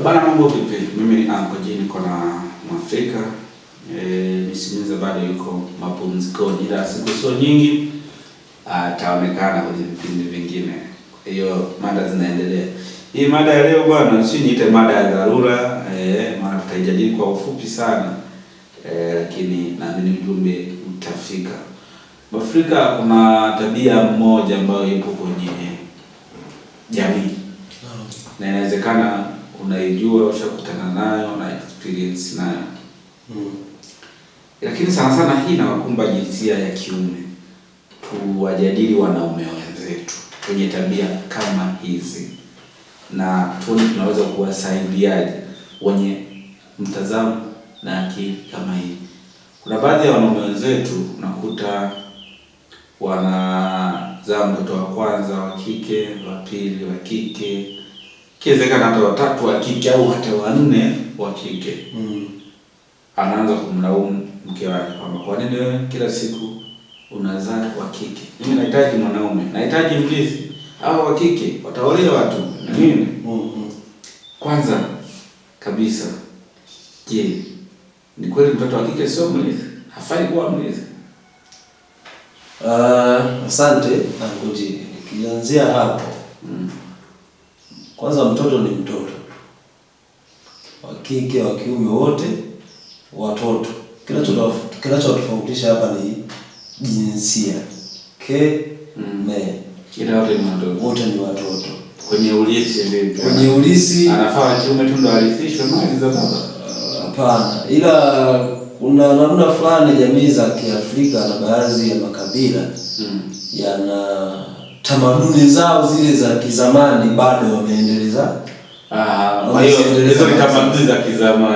Bana, mambo vipi? Mimi ni Anko G, niko na Mwafrika. Nisimiza bado yuko mapumzikoni, ila siku sio nyingi ataonekana kwenye vipindi vingine. Hiyo mada zinaendelea. Hii mada ya leo bwana, si niite mada ya dharura, maana tutaijadili kwa ufupi sana. Lakini naamini ujumbe utafika. Mwafrika kuna tabia moja ambayo ipo kwenye jamii. Na inawezekana unaijua, ushakutana nayo na experience nayo. Lakini sana sana hii inawakumba jinsia ya kiume. Tuwajadili wanaume wenzetu kwenye tabia kama hizi, na tuone tunaweza kuwasaidiaje wenye mtazamo na akili kama hii. Kuna baadhi ya wanaume wenzetu unakuta wanazaa mtoto wa kwanza wa kike, wa pili wa kike, kiwezekana hata watatu wa kike au hata wanne wa kike. Anaanza kumlaumu mke wake kwamba kwa nini wewe kila siku unazaa wa kike? Mimi nahitaji mwanaume, nahitaji mrithi. Hao wa kike wataolewa tu na nini? Kwanza kabisa, je, ni kweli mtoto wa kike sio mrithi? Hafai kuwa mrithi? Asante Anko G. Nikianzia hapo. Kwanza mtoto ni mtoto. Wa kike, wa kiume, wote watoto. Kinachotofautisha hapa ni jinsia. Kila wote ni watoto. Kwenye ulisi ndio. Kwenye ulisi anafaa kiume tu ndo arithishwe mali za baba. Hapana. Ila kuna namna fulani jamii za Kiafrika na baadhi ya makabila yana tamaduni zao zile za kizamani bado wameendeleza. Kwa hiyo hizo ni tamaduni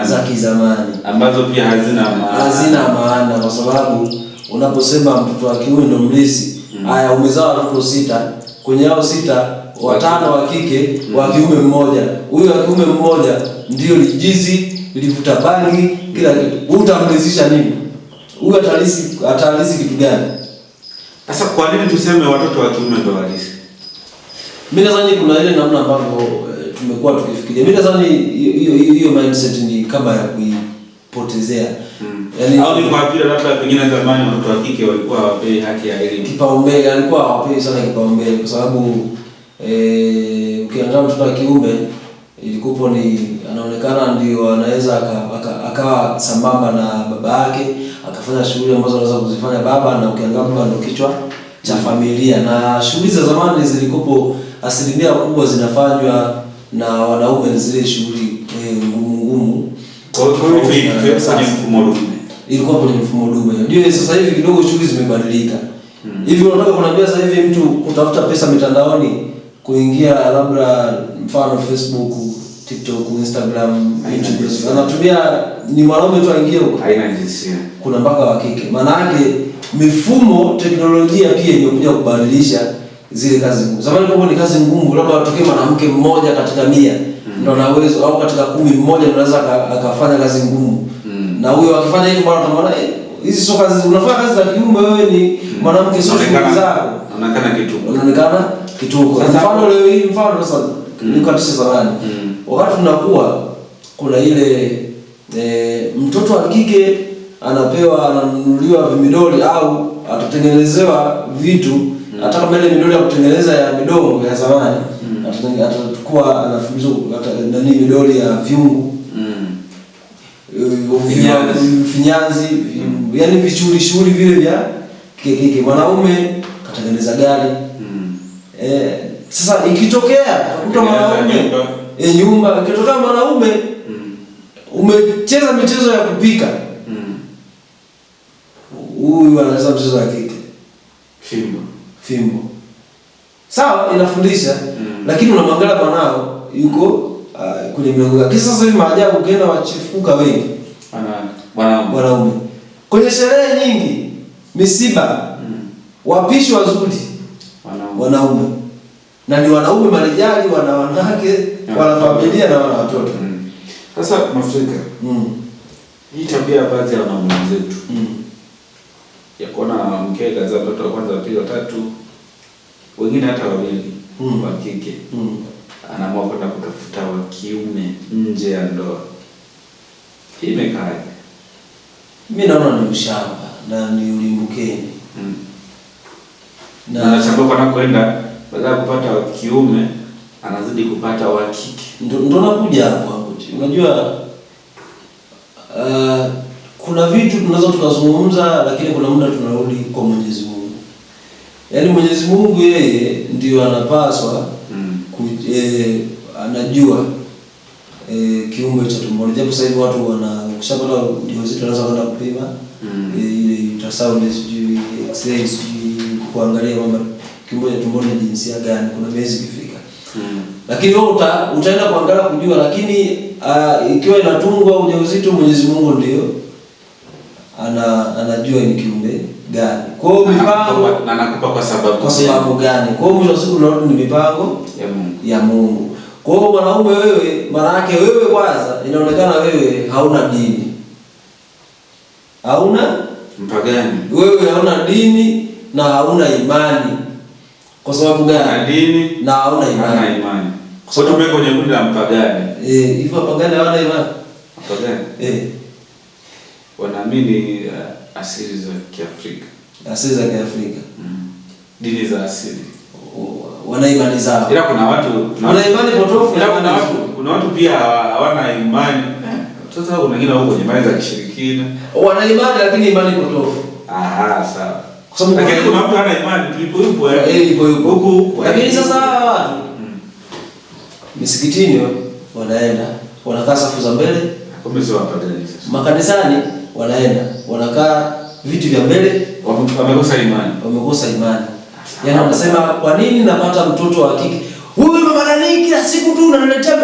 za kizamani ambazo pia hazina maana kwa sababu unaposema mtoto wa kiume ndo mlisi, haya umezaa watoto 6, kwenye hao 6 watano wa kike, wa kiume mmoja. Huyo wa kiume mmoja ndio lijizi, livuta bangi, kila kitu. Utamlisisha nini? Huyo atalisi kitu gani? Sasa kwa nini tuseme watoto wa kiume ndo walisi? Mimi nadhani kuna ile namna ambavyo tumekuwa tukifikiria. Mimi nadhani hiyo mindset ni kama ya kuipotezea. Yaani au ni kwa vile labda pengine zamani watoto wa kike walikuwa hawapewi haki ya elimu. Kipaumbele, alikuwa hawapewi sana kipaumbele kwa sababu ukiangalia mtoto wa kiume ilikuwa ni anaonekana ndio anaweza akawa sambamba na baba yake, akafanya shughuli ambazo anaweza kuzifanya baba, na ukiangalia baba ndio kichwa cha familia. Na shughuli za zamani zilikopo asilimia kubwa zinafanywa na wanaume, zile shughuli ngumu. Kwa hiyo kwenye mfumo dume. Ilikuwa kwenye mfumo dume. Ndio sasa hivi kidogo shughuli zimebadilika. Hivi unataka kuniambia sasa hivi mtu kutafuta pesa mitandaoni, kuingia labda mfano Facebook, TikTok, Instagram, YouTube, anatumia ni mwanaume tu aingie huko? Haina jinsia. Kuna mpaka wa kike. Maana yake mifumo, teknolojia pia imekuja kubadilisha zile kazi ngumu. Zamani kwa ni kazi ngumu, labda watokee mwanamke mmoja katika 100 ndio na uwezo, au katika 10 mmoja ndio anaweza akafanya kazi ngumu. Na huyo akifanya hivyo bwana tunaona hizi sio kazi, unafanya kazi za kiume, wewe ni mwanamke, sio shughuli zako. Unaonekana kituko. Mfano leo hii, sasa nikatisha zamani. Wakati tunakuwa kuna ile mtoto wa kike ananunuliwa vimidoli au atatengenezewa vitu, hata kama ile midoli ya kutengeneza ya midongo ya zamani, atakuwa anafundishwa midoli ya viungu, finyanzi, yani vichuri vile vya kike. Mwanaume katengeneza gari. Sasa ikitokea utakuta mwanaume nyumba, ikitokea mwanaume umecheza michezo ya kupika, huyu anaweza mchezo wa kike, fimbo. Sawa, inafundisha, lakini unamwangalia mwanao yuko kwenye mlango. Kisa sasa hivi maajabu, ukienda wachifuka wengi wanaume kwenye sherehe nyingi, misiba, wapishi wazuri wanaume, na ni wanaume marijali, wanawake, wana familia na wana watoto. Sasa Mwafrika, hii tabia baadhi ya wanaume zetu ya kuona mke kazaa mtoto wa kwanza, wa pili, wa tatu, wengine hata wawili wa kike, anaamua kwenda kutafuta wa kiume nje ya ndoa. Hii imekaaje? Mimi naona ni ushamba na ni ulimbukeni. Na anachagua kwa kwenda badala kupata wa kiume anazidi kupata wa kike. Ndio nakuja hapo. Unajua kuna vitu tunaweza tukazungumza, lakini kuna muda tunarudi kwa Mwenyezi Mungu. Yaani Mwenyezi Mungu yeye ndio anapaswa anajua kiumbe cha tumboni. Japo sasa hivi watu kushapata ujauzito wanaanza kwenda kupima ile ultrasound, sijui x-ray, sijui kuangalia kwamba kiumbe cha tumboni ni jinsia gani, kuna miezi ikifika. Lakini wewe utaenda kuangalia kujua, lakini ikiwa inatungwa ujauzito, Mwenyezi Mungu ndio anajua ni kiumbe gani. Kwa hiyo mipango na anakupa kwa sababu gani? Kwa hiyo mwisho wa siku unaona ni mipango ya Mungu. Kwa hiyo mwanaume wewe, maana yake wewe kwanza inaonekana wewe hauna dini. Hauna mpagani. Wewe hauna dini na hauna imani. Kwa sababu gani? Na dini na hauna imani. Hauna imani. Kwa sababu tumeko kwenye kundi la mpagani. Hivyo mpagani hawana imani. Mpagani. Wanaamini asili za Kiafrika. Asili za Kiafrika. Dini za asili. Wana imani zao. Ila kuna watu wana imani potofu. Ila kuna watu pia hawana imani. Sasa kuna wengine wako kwenye imani za kishirikina. Wana imani lakini imani potofu. Sawa. Kwa sababu kuna mtu hana imani tulipo yupo huku. Lakini sasa hawa watu misikitini wanaenda, wanakaa safu za mbele. Kumbe sio wapagani sasa. Makanisani wanaenda, wanakaa viti vya mbele, wamekosa imani. Wamekosa imani. Yaani wanasema kwa nini napata mtoto wa kike? Wewe mama nani kila siku tu unaniletea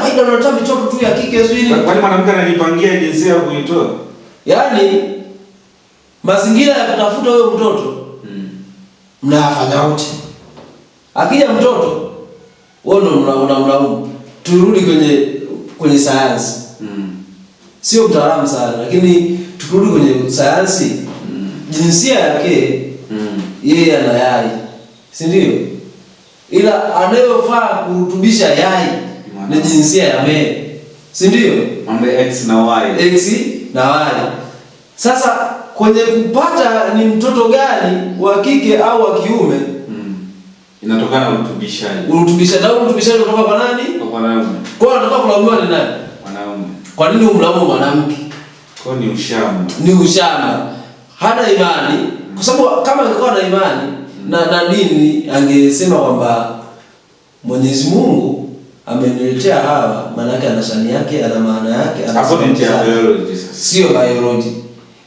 faida, unaleta mtoto tu ya kike sio nini? Kwani mwanamke anajipangia jinsia ya kuitoa? Yaani mazingira ya kutafuta wewe mtoto mnafanya wote. Akija mtoto wewe ndo unamlaumu. Turudi kwenye sayansi. Sio mtaalamu sana, lakini turudi kwenye sayansi. Jinsia yake yeye ana yai, si ndio? Ila anayofaa kurutubisha yai ni jinsia ya me, si ndio? Mambo X na Y. X na Y. Sasa kwenye kupata ni mtoto gani wa kike au wa kiume? Inatokana na urutubishaji. Urutubishaji kutoka kwa nani? Kwa wanaume. Kwa anataka kulaumiwa ni nani? Wanaume. Kwa nini umlaumu mwanamke? Kwa ni ushamba. Ni ushamba. Hana imani. Kwa sababu kama angekuwa na imani na dini angesema kwamba Mwenyezi Mungu ameniletea hawa, maana yake ana shani yake, ana maana yake, ana hapo ni biology sasa. Sio biology.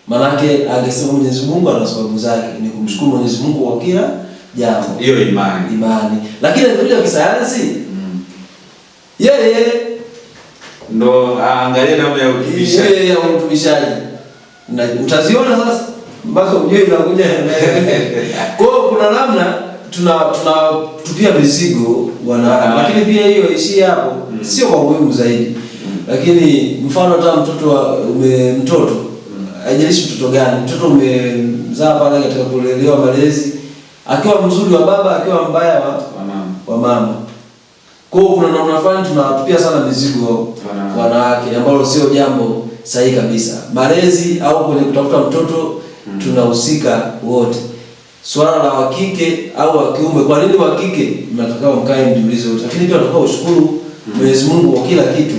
Maana yake angesema Mwenyezi Mungu ana sababu zake, ni kumshukuru Mwenyezi Mungu kwa kila jambo. Hiyo imani. Lakini kuja kisayansi yeye ndo angalia namna ya urutubishaji. Yeye ya urutubishaji. Na utaziona sasa mpaka ujue inakuja. Kwa hiyo kuna namna tunatupia mizigo lakini pia hiyo ishi hapo sio kwa muhimu zaidi. Lakini mfano hata mtoto haijalishi mtoto gani, mtoto umemzaa pale katika kulelewa malezi, akiwa mzuri wa baba, akiwa mbaya wa mama. Kwa hiyo kuna namna fulani tunatupia sana mizigo wanawake, ambalo sio jambo sahihi kabisa. Malezi au kwenye kutafuta mtoto tunahusika wote. Swala la wa kike au wa kiume, kwa nini wa kike? Mnatakao mkae mjiulize wote. Lakini pia tunataka ushukuru Mwenyezi Mungu kwa kila kitu.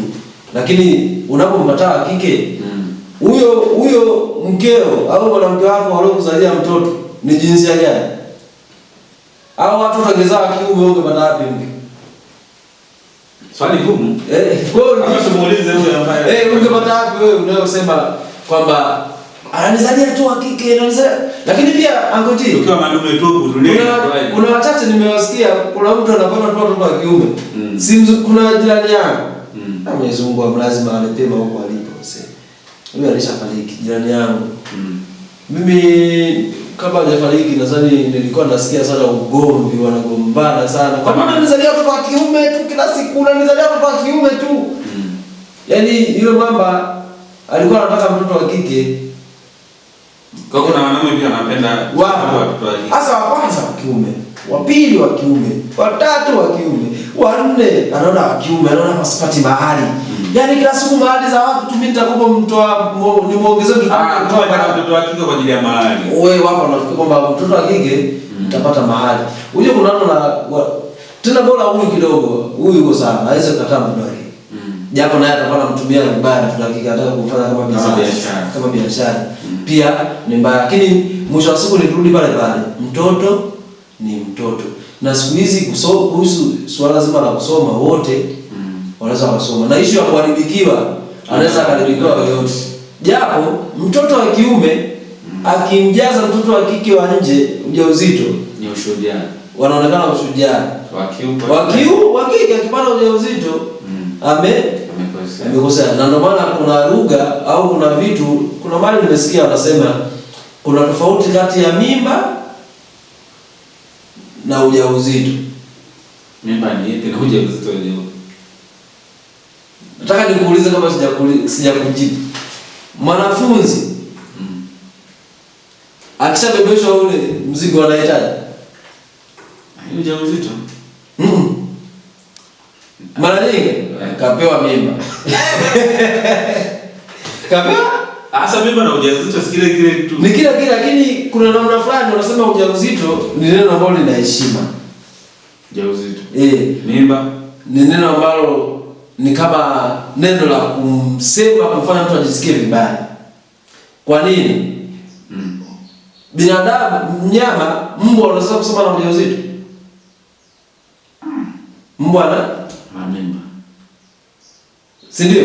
Lakini unapompata wa kike, huyo mkeo au mwanamke wako aliyekuzalia mtoto ni jinsia gani? Au watu wangezaa wa kiume ungepata wapi mke? Swali gumu. Kwa hiyo tumuulize huyo ambaye ungepata wapi wewe unayosema kwamba ananizalia tu wa kike, lakini pia angoje. Ukiwa madume tu dunia. Kuna wachache nimewasikia, kuna mtu anapata tu watoto wa kiume. Kuna jirani yangu. Na Mwenyezi Mungu amlazima alepema huko alipo sasa. Huyo alishafariki jirani yangu. Mimi kabla hajafariki nadhani nilikuwa nasikia sana ugomvi, wanagombana sana. Kwa nini unanizalia watoto wa kiume tu kila siku? Unanizalia watoto wa kiume tu. Yaani yule mama alikuwa anataka mtoto wa kike. Kwa kuna wanaume pia wanapenda watoto wa kike. Sasa wa kwanza wa kiume, wa pili wa kiume, wa tatu wa kiume, wa 4 anaona wa kiume, anaona pasipati mahali. Yaani kila siku mahali za watu mimi nitakupa mtoa ni muongezee mtoto wa kike kwa ajili ya mahali. Wewe wapo unafikiri kwamba mtoto wa kike utapata mahali. Uje kuna watu tena bora huyu kidogo. Huyu yuko sawa. Hawezi kukataa mtoto wake. Japo naye atakuwa anamtumia vibaya mtoto wa kike, anataka kumfanya kama biashara. Pia ni mbaya. Lakini mwisho wa siku nirudi pale pale. Mtoto ni mtoto. Na siku hizi kuhusu swala zima la kusoma wote wanaweza kusoma. Na issue ya kuharibikiwa anaweza kuharibikiwa yoyote. Japo mtoto wa kiume akimjaza mtoto wa kike wa nje ujauzito ni ushujaa. Wanaonekana ushujaa. Wa kike akipata ujauzito amekosea. Na ndio maana kuna lugha au kuna vitu, kuna mali nimesikia wanasema kuna tofauti kati ya mimba na ujauzito. Mimba ni ipi na ujauzito ni upi? Nataka nikuulize kama sijakujibu. Mwanafunzi akishabebeshwa ule mzigo anahitaji ujauzito. Mara nyingi kapewa mimba. Kapewa hasa mimba na ujauzito kile tu. Ni kile, lakini kuna namna fulani wanasema ujauzito ni neno ambalo lina heshima. Ujauzito. Mimba ni neno ambalo ni kama neno la kumfanya mtu ajisikie vibaya. Kwa nini? Binadamu, mnyama, mbwa unaweza kusema na ujauzito? Mbwa na mimba. Si ndio?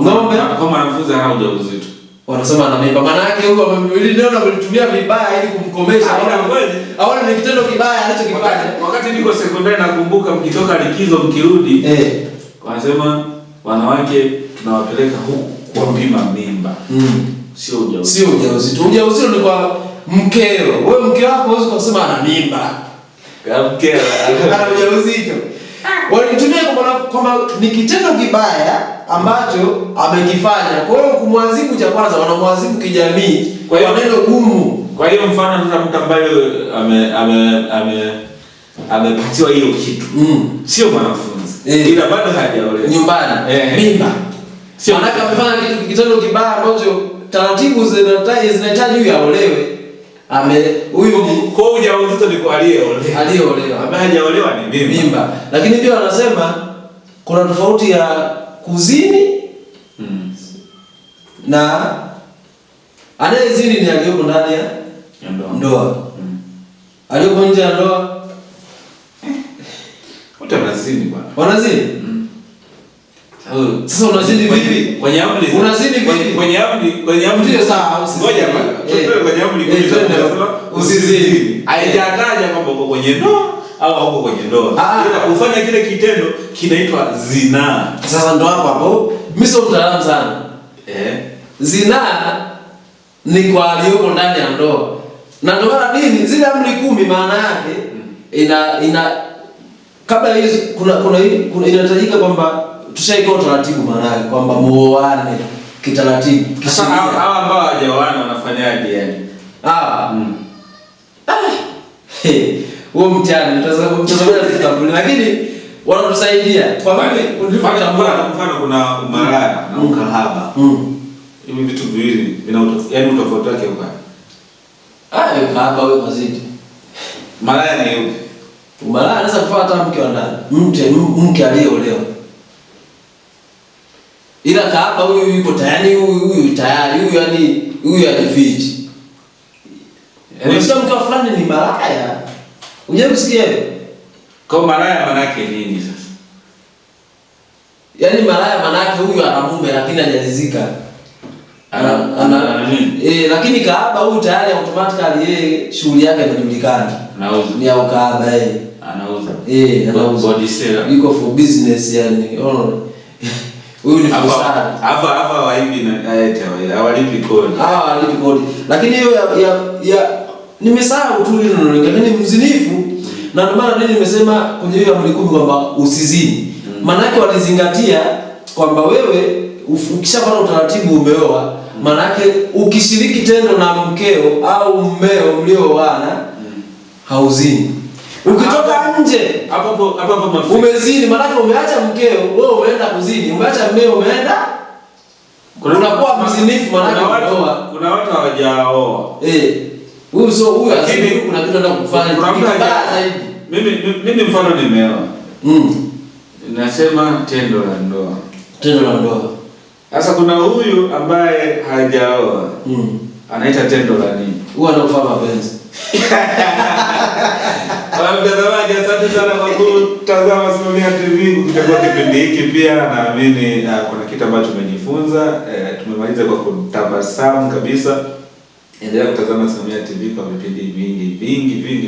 Ng'ombe kama mwanafunzi ana ujauzito. Wanasema ana mimba. Maana yake huyo ili neno amelitumia vibaya ili kumkomesha. Haona ni kitendo kibaya alichokifanya. Wakati niko sekondari nakumbuka mkitoka likizo mkirudi, wanasema wanawake tunawapeleka huku kwa pima mimba. Sio ujauzito. Ujauzito ni kwa mkeo. Wewe mke wako huwezi kusema ana mimba. Mkeo ana ujauzito. Walitumia kwamba ni kitendo kibaya ambacho amekifanya. Kwa hiyo kumwadhibu cha kwanza wanamwadhibu kijamii kwa neno gumu. Kwa hiyo mfano mtu ambaye amepatiwa hiyo kitu. Sio mwanafunzi. Ila bado hajaolewa. Nyumbani. Mimba. Sio maana amefanya kitendo kibaya ambacho taratibu zinahitaji huyu aolewe. Huyu kwa ujauzito ni kwa aliyeolewa. Ambaye hajaolewa ni mimba. Lakini pia wanasema kuna tofauti ya kuzini na anayezini ni aliyepo ndani ya ndoa. Aliyepo nje ya ndoa wote wanazini bwana. Wanazini? Sasa unazini vipi? Kwenye amri. Unazini vipi? Kwenye amri ndio sawa. Ngoja bwana. Kwenye amri usizini. Haijataja kwamba uko kwenye ndoa au hauko kwenye ndoa. Ila kufanya kile kitendo kinaitwa zinaa. Sasa ndo hapo mimi sio mtaalamu sana. Zinaa ni kwa aliyepo ndani ya ndoa. Na ndio maana dini zile amri 10 maana yake ina kabla hizo kuna inahitajika kwamba tushaika utaratibu maana yake kwamba muoane kitaratibu. Sasa hawa ambao hawajaoana wanafanyaje yani? Huo mtihani mtazamaji tutakubali, lakini wanatusaidia. Kwa mimi mfano kuna umalaya na ukahaba. Hivi vitu viwili vina yani utofauti wake uko wapi? Ukahaba wewe mazidi. Malaya ni yupi? Umalaya anaweza kufuata hata mke wa ndani. Mke aliyeolewa. Ila kahaba huyu yuko tayari, huyu tayari, huyu hajifichi. Unasikia mke fulani ni malaya. Unajisikia hivyo? Kwa malaya maana yake nini sasa? Yaani malaya maana yake huyu ana mume lakini hajalizika. Lakini kahaba huyu tayari automatically yeye shughuli yake inajulikana. Anauza. Ni au kahaba yeye. Anauza. Anauza. Body seller. Yuko for business yani. Huyu ni fusara. Hapa waibi na hawalipi kodi. Hawalipi kodi. Lakini hiyo ya nimesahau tu hilo neno, lakini mzinifu na ndio maana mimi nimesema kwenye hiyo amri 10 kwamba usizini. Maana yake walizingatia kwamba wewe ukishapata utaratibu umeoa, maana yake ukishiriki tendo na mkeo au mmeo mlioana hauzini. Ukitoka nje hapo Mwafrika umezini, maana umeacha mkeo, wewe umeenda kuzini, umeacha mmeo umeenda, unakuwa mzinifu, maana kuna watu hawajaoa. Huyu lakini kuna kitu anataka kufanya kibaya zaidi. Mimi mfano nimeoa. Nasema tendo la ndoa. Sasa kuna huyu ambaye hajaoa. Anaita tendo la nini? Huwa anafanya mapenzi. Mtazamaji, asante sana kwa kutazama Simamia TV. Kukichagua kipindi hiki pia naamini kuna kitu ambacho tumejifunza. Tumemaliza kwa kutabasamu kabisa. Endelea kutazama Simamia TV kwa vipindi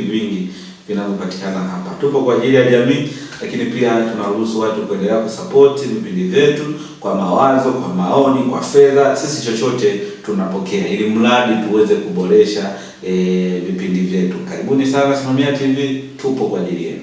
vingi vinavyopatikana hapa. Tupo kwa ajili ya jamii, lakini pia tunaruhusu watu kuendelea kusupport vipindi vyetu kwa mawazo, kwa maoni, kwa fedha. Sisi chochote tunapokea ili mradi tuweze kuboresha vipindi vyetu. Karibuni sana Simamia TV, tupo kwa ajili yenu.